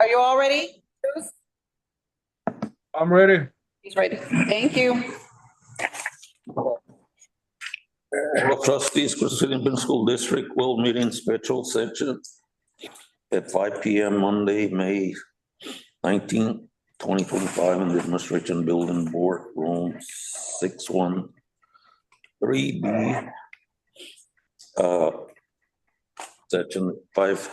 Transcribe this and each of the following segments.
Are you all ready? Bruce? I'm ready. He's ready. Thank you. Board of Trustees, Crystal City Independent School District will meet in special session at 5 p.m. Monday, May 19, 2025 in the Administration Building Board Room 613B. Section 5,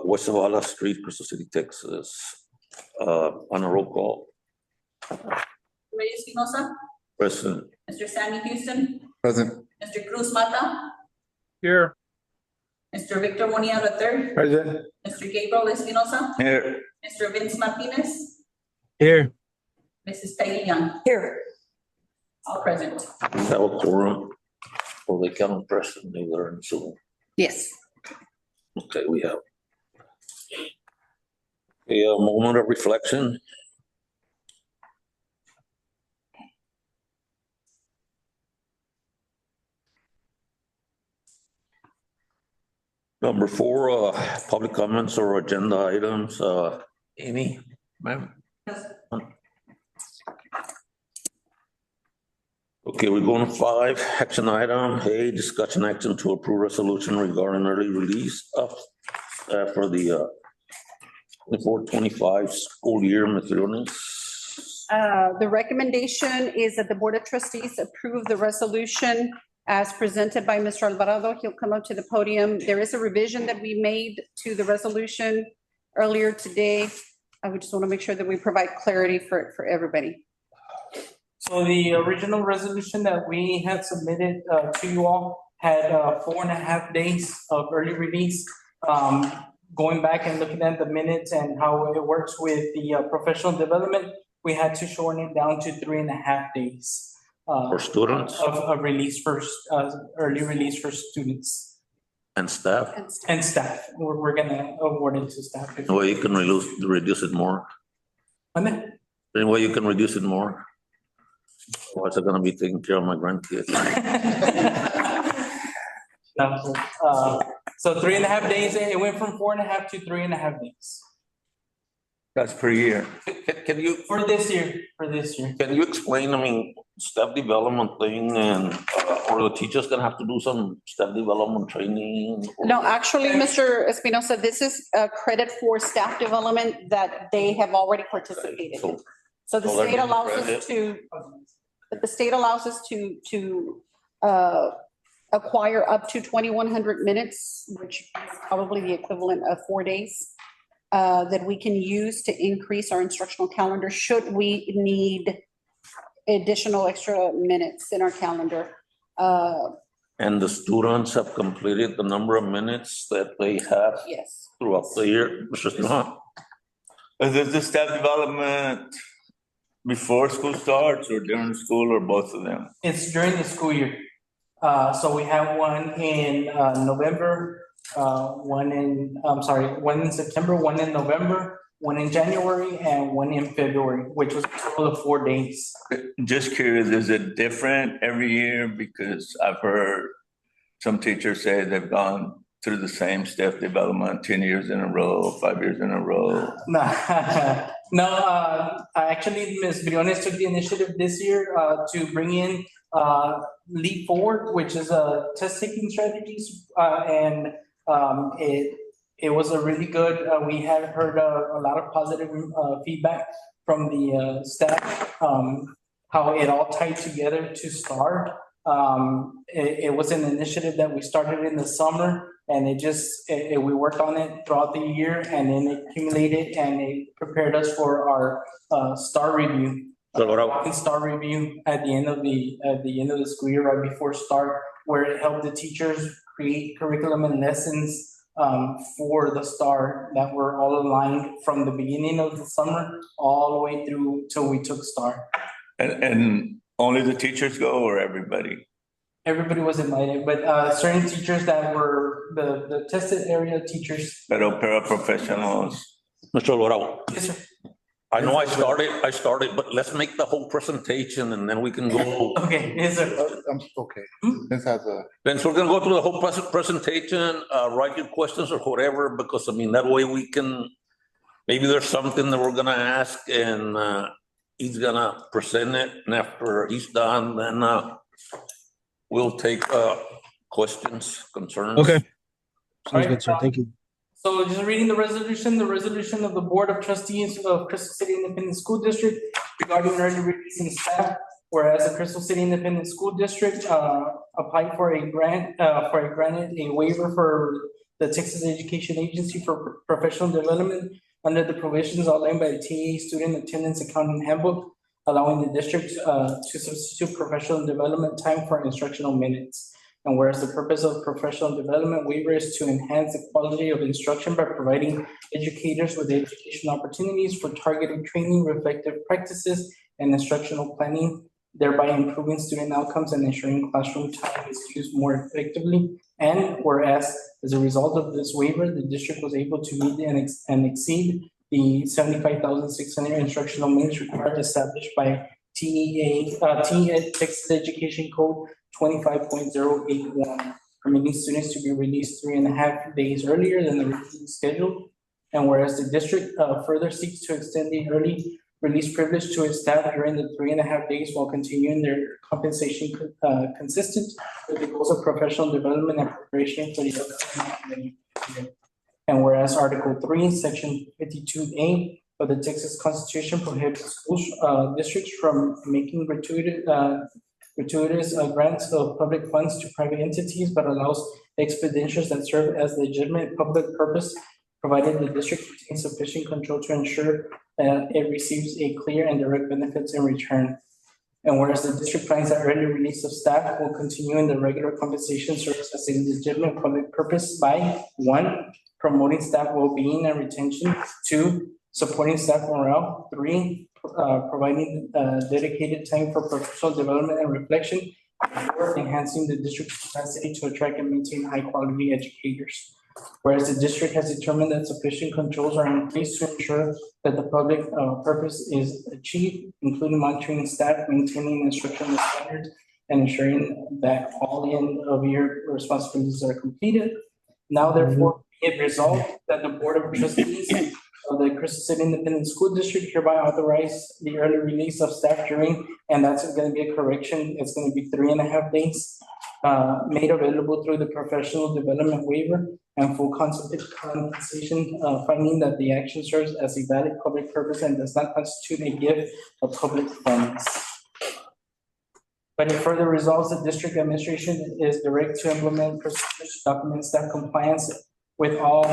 West Zavala Street, Crystal City, Texas. On a roll call. Ray Espinosa, Present. Mr. Sammy Houston, Present. Mr. Cruz Mata, Here. Mr. Victor Monilla III, Present. Mr. Gabriel Espinosa, Here. Mr. Vince Martinez, Here. Mrs. Peggy Young, Here. all present. We have a quorum. Well, they count present, they were in Zoom. Yes. Okay, we have a moment of reflection. Number 4, public comments or agenda items. Amy, ma'am. Okay, we're going to 5, action item. A, discussion action to approve resolution regarding early release of for the 24-25 school year materials. The recommendation is that the Board of Trustees approve the resolution as presented by Mr. Alvarado. He'll come up to the podium. There is a revision that we made to the resolution earlier today. I would just want to make sure that we provide clarity for everybody. So the original resolution that we had submitted to you all had 4.5 days of early release. Going back and looking at the minutes and how it works with the professional development, we had to shorten it down to 3.5 days. For students of release for early release for students and staff. and staff. We're gonna award it to staff. Any way you can reduce it more? Okay. Any way you can reduce it more? Or is it gonna be taking care of my grandkids? No, so 3.5 days, it went from 4.5 to 3.5 days. That's per year. Can you, For this year. can you explain, I mean, staff development thing and, or the teachers gonna have to do some staff development training? No, actually, Mr. Espinosa, this is a credit for staff development that they have already participated in. So the So they're state getting allows credit? us to acquire up to 2,100 minutes, which is probably the equivalent of 4 days, that we can use to increase our instructional calendar should we need additional extra minutes in our calendar. And the students have completed the number of minutes that they have Yes. throughout the year, Mr. Snow? Is this the staff development before school starts or during school or both of them? It's during the school year. So we have one in November, one in September, one in November, one in January, and one in February, which was a total of 4 days. Just curious, is it different every year? Because I've heard some teachers say they've gone through the same staff development 10 years in a row, 5 years in a row. No, actually, Ms. Briones took the initiative this year to bring in Leap Forward, which is a test-taking strategies, and it was a really good. We had heard a lot of positive feedback from the staff, how it all tied together to start. It was an initiative that we started in the summer, and we worked on it throughout the year, and then it accumulated and it prepared us for our star review. Star review at the end of the school year, right before start, where it helped the teachers create curriculum and lessons for the star that were all aligned from the beginning of the summer all the way through till we took star. And only the teachers go or everybody? Everybody was invited, but certain teachers that were the tested area teachers. Pero paraprofessionals? Mr. Alvarado, Yes, sir. I know I started, but let's make the whole presentation and then we can go. Okay, yes, sir. I'm okay. This has a, Vince, we're gonna go through the whole presentation, write your questions or whatever, because I mean, that way we can, maybe there's something that we're gonna ask and, he's gonna present it, and after he's done, then, we'll take, questions, concerns. Okay. Sounds good, sir. Thank you. So just reading the resolution of the Board of Trustees of Crystal City Independent School District regarding early release and staff. Whereas the Crystal City Independent School District applied for a granted a waiver for the Texas Education Agency for professional development under the provisions outlined by the TA Student Attendance Accounting Handbook, allowing the district to substitute professional development time for instructional minutes. And whereas the purpose of professional development waiver is to enhance the quality of instruction by providing educators with education opportunities for targeted training, reflective practices, and instructional planning, thereby improving student outcomes and ensuring classroom time is used more effectively. And whereas as a result of this waiver, the district was able to meet and exceed the 75,600 instructional minutes required established by Texas Education Code 25.081, permitting students to be released 3.5 days earlier than the original schedule. And whereas the district further seeks to extend the early release privilege to its staff during the 3.5 days while continuing their compensation consistent with the goals of professional development and preparation for the upcoming year. And whereas Article 3, Section 52A of the Texas Constitution prohibits school districts from making gratuitous grants of public funds to private entities, but allows expenditures that serve as legitimate public purpose, provided the district retains sufficient control to ensure that it receives a clear and direct benefits in return. And whereas the district finds that early release of staff will continue in the regular compensation serves as a legitimate public purpose by 1, promoting staff well-being and retention, 2, supporting staff morale, 3, providing dedicated time for professional development and reflection, and 4, enhancing the district's capacity to attract and maintain high-quality educators. Whereas the district has determined that sufficient controls are in place to ensure that the public purpose is achieved, including monitoring staff, maintaining instructional standards, and ensuring that all end-of-year responsibilities are completed. Now, therefore, be it resolved that the Board of Trustees of the Crystal City Independent School District hereby authorize the early release of staff during, and that's going to be a correction, it's going to be 3.5 days, made available through the professional development waiver and full compensation, finding that the action serves as a valid public purpose and does not constitute a gift of public funds. But it further resolves the district administration is direct to implement procedures to document staff compliance with all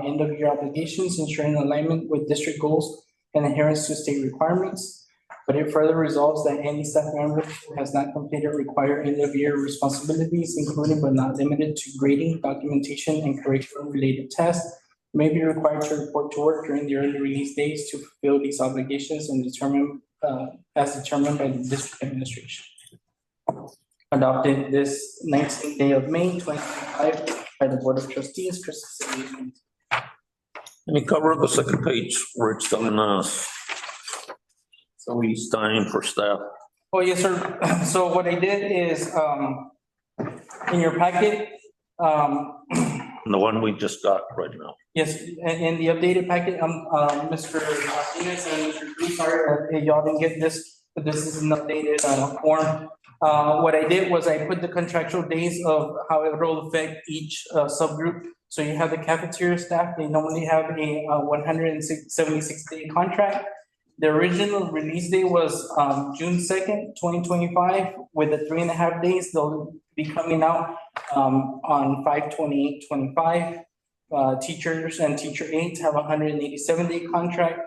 end-of-year obligations, ensuring alignment with district goals and adherence to state requirements. But it further resolves that any staff member who has not completed required end-of-year responsibilities, including but not limited to grading, documentation, and curriculum-related tasks, may be required to report to work during the early release days to fulfill these obligations and as determined by the district administration. Adopted this 19th day of May, 2025 by the Board of Trustees, Crystal City. Let me cover the second page where it's telling us so it's time for staff. Oh, yes, sir. So what I did is, in your packet, The one we just got right now. yes, in the updated packet, Mr. Martinez and Mr. Cruz, sorry that y'all didn't get this, but this is an updated form. What I did was I put the contractual days of how it will affect each subgroup. So you have the cafeteria staff, they normally have a 176-day contract. The original release date was June 2nd, 2025, with the 3.5 days. They'll be coming out on 5/28/25. Teachers and teacher aides have a 187-day contract.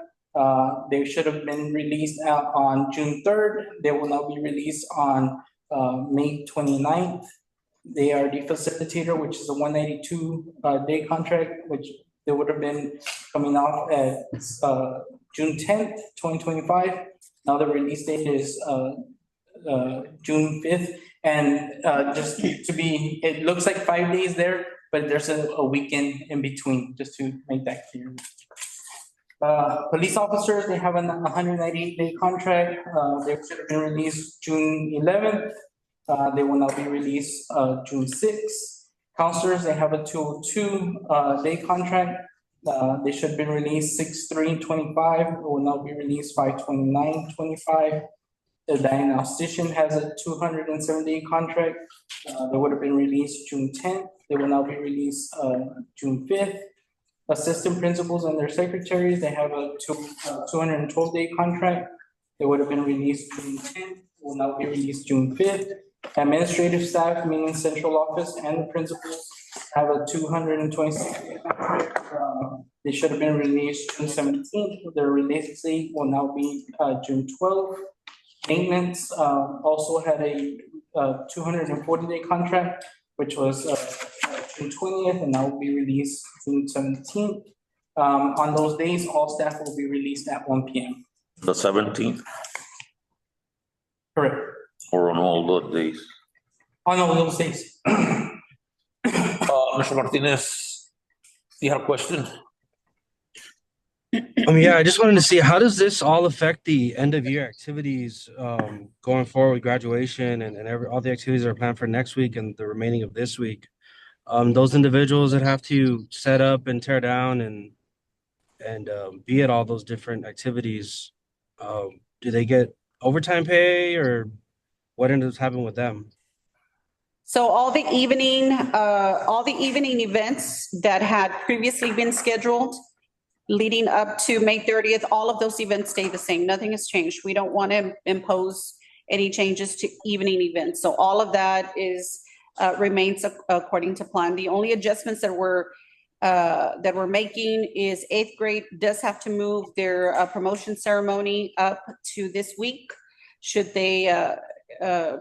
They should have been released out on June 3rd. They will now be released on May 29th. They are the facilitator, which is a 192-day contract, which they would have been coming off at June 10th, 2025. Now the release date is June 5th. And just to be, it looks like 5 days there, but there's a weekend in between, just to make that clear. Police officers, they have a 198-day contract. They should have been released June 11th. They will now be released, June 6th. Counselors, they have a 202 day contract. They should have been released 6/3/25. Will now be released 5/29/25. The diagnostician has a 207-day contract. They would have been released June 10th. They will now be released, June 5th. Assistant principals and their secretaries, they have a 212-day contract. They would have been released June 10th, will now be released June 5th. Administrative staff, meaning central office and the principals, have a 226-day contract. They should have been released June 17th. Their release date will now be June 12th. Maintenance also had a 240-day contract, which was June 20th, and that will be released June 17th. On those days, all staff will be released at 1 p.m. The 17th, Correct. or on all the days. On all those days. Mr. Martinez, you have a question? Yeah, I just wanted to see, how does this all affect the end of year activities going forward with graduation and all the activities that are planned for next week and the remaining of this week? Those individuals that have to set up and tear down and be at all those different activities, do they get overtime pay, or what ends up happening with them? So all the evening events that had previously been scheduled leading up to May 30th, all of those events stay the same. Nothing has changed. We don't want to impose any changes to evening events. So all of that remains according to plan. The only adjustments that we're making is 8th grade does have to move their promotion ceremony up to this week. Should they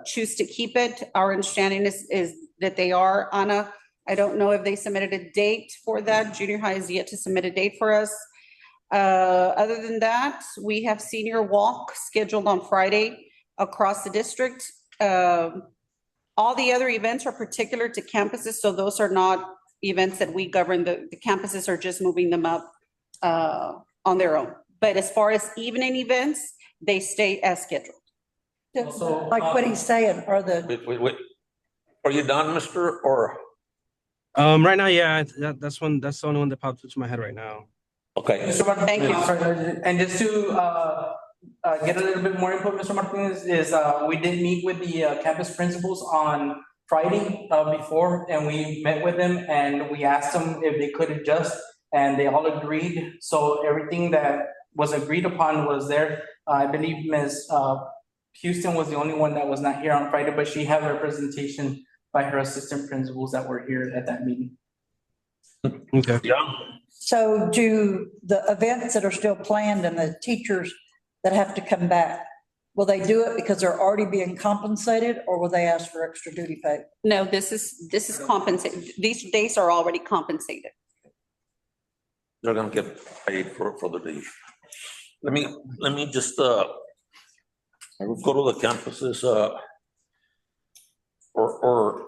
choose to keep it? Our understanding is that they are, Anna. I don't know if they submitted a date for that. Junior high is yet to submit a date for us. Other than that, we have senior walk scheduled on Friday across the district. All the other events are particular to campuses, so those are not events that we govern. The campuses are just moving them up on their own. But as far as evening events, they stay as scheduled. Also, Like what he's saying, are the, Wait. Are you done, Mr. Or? Right now, yeah, that's the only one that popped into my head right now. Okay. Mr. Martinez, Thank you. And just to get a little bit more input, Mr. Martinez, is we did meet with the campus principals on Friday before, and we met with them and we asked them if they could adjust, and they all agreed. So everything that was agreed upon was there. I believe Ms. Houston was the only one that was not here on Friday, but she had representation by her assistant principals that were here at that meeting. Okay. Yeah. so do the events that are still planned and the teachers that have to come back, will they do it because they're already being compensated, or will they ask for extra duty pay? No, this is compensated. These days are already compensated. They're gonna get paid for the days. Let me just, I would go to the campuses, or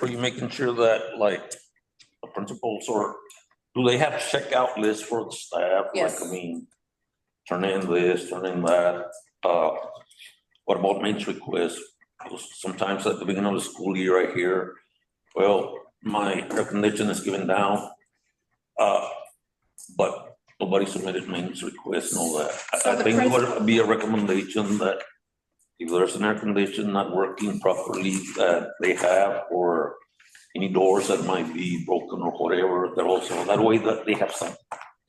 are you making sure that, like, the principals, or do they have checkout lists for the staff? Yes. Like, I mean, turn in this, turn in that. What about maintenance requests? Sometimes at the beginning of the school year, I hear, well, my air condition is given down, but nobody submitted maintenance requests and all that. So I the think it would be a recommendation that if there's an air condition not working properly that they have, or any doors that might be broken or whatever, that also, that way that they have some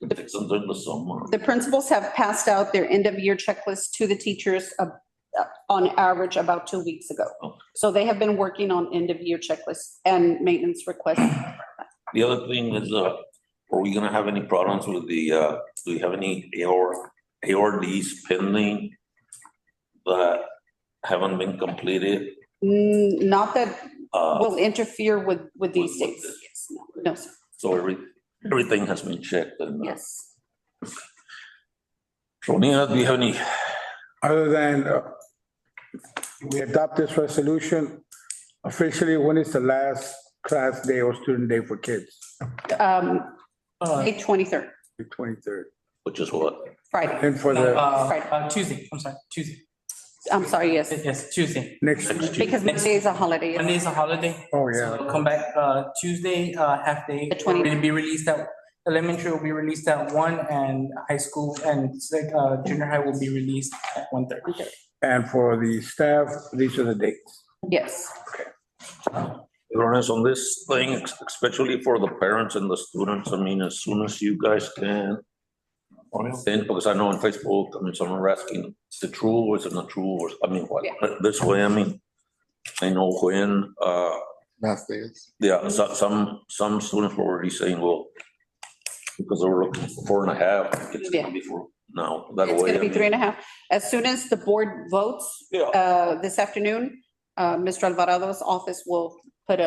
to fix them during the summer. The principals have passed out their end of year checklist to the teachers on average about 2 weeks ago. So they have been working on end of year checklists and maintenance requests. The other thing is, are we gonna have any problems with the, do we have any ARDs pending that haven't been completed? Not that will interfere with these with dates. this. Yes, no, sir. So everything has been checked and. Yes. So Nina, do you have any? Other than we adopt this resolution, officially, when is the last class day or student day for kids? May 23rd. The 23rd. which is what? Friday. And for the Tuesday, I'm sorry, Tuesday. I'm sorry, yes, Yes, Tuesday. next, because Monday is a holiday. Monday is a holiday. oh, So yeah. they'll come back, Tuesday, half day. The 20th. Will be released at, elementary will be released at 1 and high school and junior high will be released at 1:30. And for the staff, these are the dates. Yes. Honest on this thing, especially for the parents and the students, I mean, as soon as you guys can. Then, because I know on Facebook, I mean, some are asking, is it true or is it not true? Or, I mean, what, this way, I mean, I know when, last days. yeah, some students were already saying, well, because they were looking for 4.5, it's gonna be for now, that It's way. gonna be I mean, 3.5. As soon as the board votes, Yeah. this afternoon, Mr. Alvarado's office will put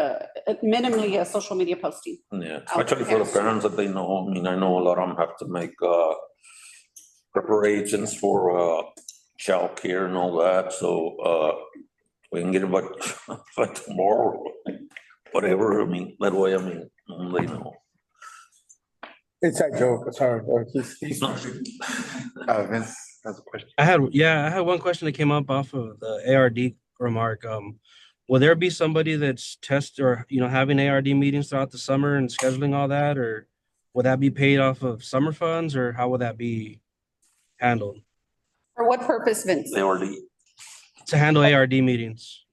minimally a social media posting. Yeah, especially for the parents that they know, I mean, I know a lot of them have to make, preparations for, childcare and all that, so, we can get it by tomorrow, whatever, I mean, that way, I mean, they know. It's a joke, sorry. He's Vince has a question. I had one question that came up off of the ARD remark. Will there be somebody that's or, having ARD meetings throughout the summer and scheduling all that, or will that be paid off of summer funds, or how will that be handled? For what purpose, Vince? They already, To handle ARD meetings?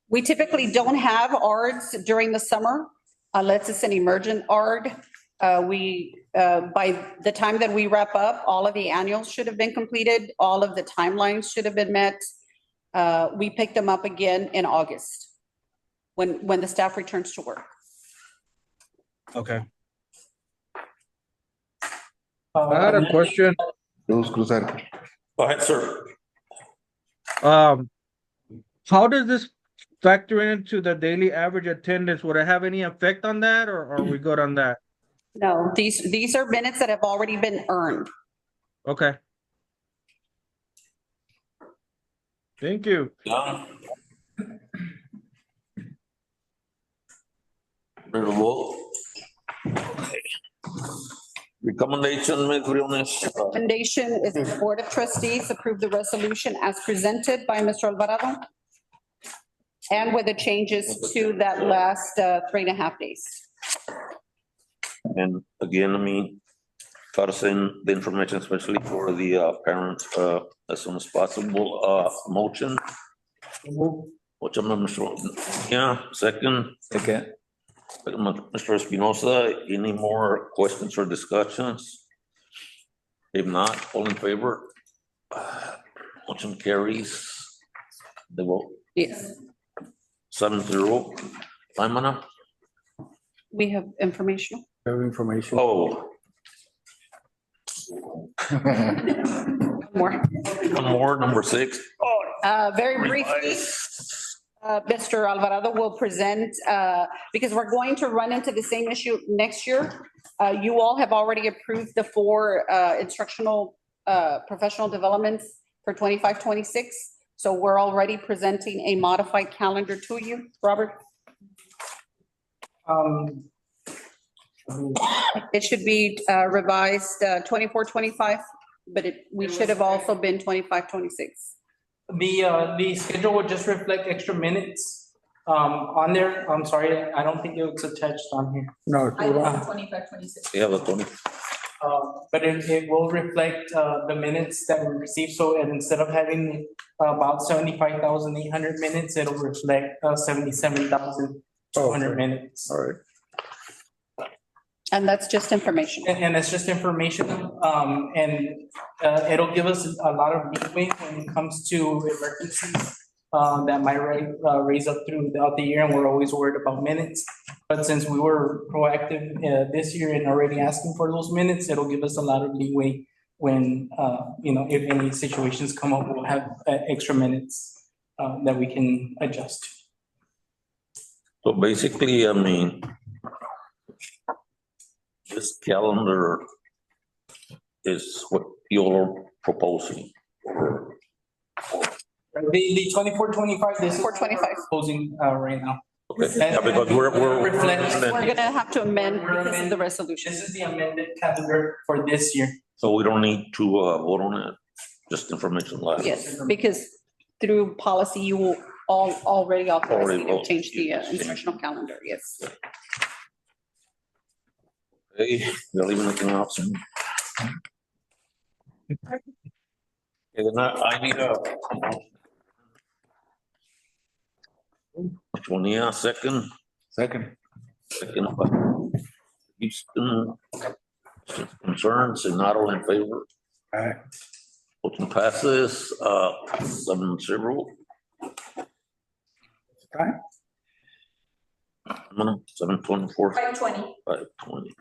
We typically don't have ARDs during the summer unless it's an emergent ARD. By the time that we wrap up, all of the annuals should have been completed. All of the timelines should have been met. We pick them up again in August when the staff returns to work. Okay. I had a question. Those Cruz had a question. go ahead, sir. How does this factor into the daily average attendance? Would it have any effect on that, or are we good on that? No, these are minutes that have already been earned. Okay. Thank you. Yeah. Ready to vote? Okay. Recommendation, Ms. Briones. Recommendation is the Board of Trustees approve the resolution as presented by Mr. Alvarado and with the changes to that last 3.5 days. And again, I mean, try to send the information, especially for the parents, as soon as possible. Motion. What's your number, Mr. Yeah, second. Second. Mr. Espinosa, any more questions or discussions? If not, all in favor? Motion carries. The vote Yes, 7-0. Laimana? we have information. information. Oh, More. one more, number 6. Very briefly, Mr. Alvarado will present, because we're going to run into the same issue next year. You all have already approved the 4 instructional professional developments for 25-26. So we're already presenting a modified calendar to you, Robert. It should be revised 24-25, but we should have also been 25-26. The schedule would just reflect extra minutes on there. I'm sorry, I don't think it was attached on here. No, I was 25-26. Yeah, the 20. But it will reflect the minutes that we received. So instead of having about 75,800 minutes, it'll reflect 77,200 minutes. all right. And that's just information. And it's just information, and it'll give us a lot of leeway when it comes to emergencies that might raise up throughout the year, and we're always worried about minutes. But since we were proactive this year and already asking for those minutes, it'll give us a lot of leeway when, if any situations come up, we'll have extra minutes that we can adjust. So basically, I mean, this calendar is what you're proposing. The 24-25, this is 24-25. proposing right now. Okay, yeah, because we're. We're gonna have to amend We're because of the amending- resolution. This is the amended calendar for this year. So we don't need to vote on it, just information last. Yes, because through policy, you will already authorize Already me to vote. change the instructional calendar, yes. Okay, y'all leave anything else? Okay, then I need a. Which one, yeah, second by Houston. Concerns, and not all in favor. Aye. Motion passes, 7-0. Time? 7:24, 5:20. 5:20.